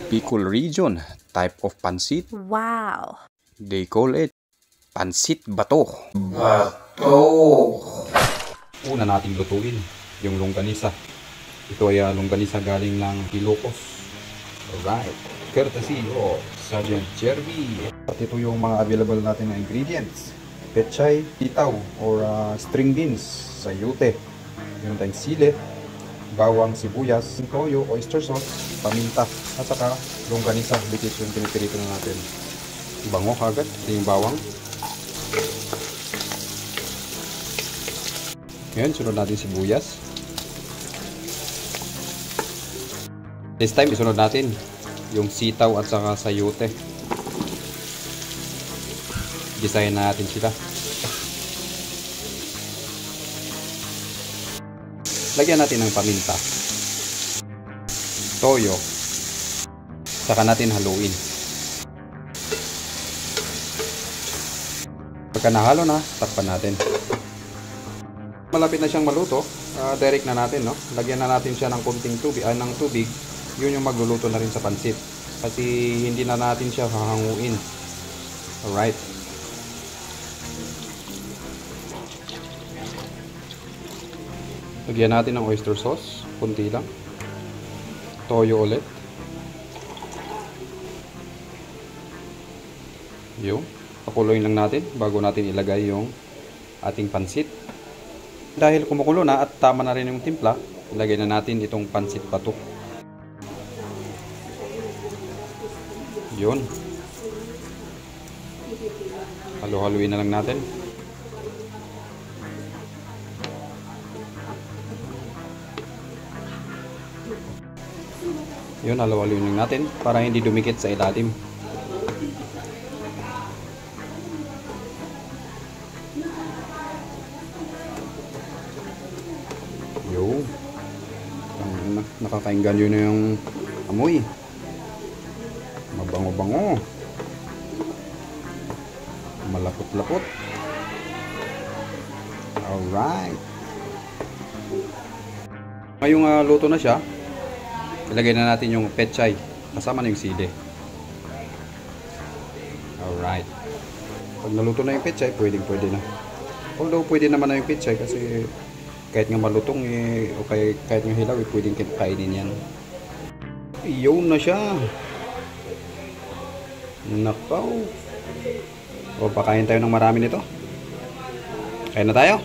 Bicol region type of pansit. Wow! They call it pansit bato. Una nating lutuin yung longganisa. Ito ay longganisa galing ng Ilocos. Alright. Courtesy of Sergeant Jeremy. At ito yung mga available natin na ingredients. Pechay, titaw, or string beans, sayote. Meron tayong sili, bawang, sibuyas, toyo, oyster sauce, paminta, at saka longganisa, which is yung pinipirito na natin. Bango kagad, ito yung bawang. Ngayon, sunod natin sibuyas. This time, isunod natin yung sitaw at saka sayote. Gisahin natin sila. Lagyan natin ng paminta, toyo, saka natin haluin. Pagka nahalo na, takpan natin. Malapit na siyang maluto, direct na natin, no? Lagyan na natin siya ng konting tubig, ng tubig. Yun yung magluluto na rin sa pansit. Kasi hindi na natin siya hahanguin. Alright. Lagyan natin ng oyster sauce, kunti lang. Toyo ulit. Yung pakuloyin lang natin bago natin ilagay yung ating pansit. Dahil kumukulo na at tama na rin yung timpla, ilagay na natin itong pansit bato. Yun. Halo-haluin na lang natin. Yun, halo-haluin lang natin para hindi dumikit sa ilalim. Yun. Nakakainggan yun na yung amoy. Mabango-bango. Malapot-lapot. Alright. Ngayong luto na siya, ilagay na natin yung pechay kasama na yung sili. Alright. Pag naluto na yung pechay, pwede na. Although pwede naman na yung pechay kasi kahit nga malutong o kahit nga hilaw, pwedeng kainin yan. Iyon na siya. Nakaw. O pakain tayo ng marami nito. Kain na tayo.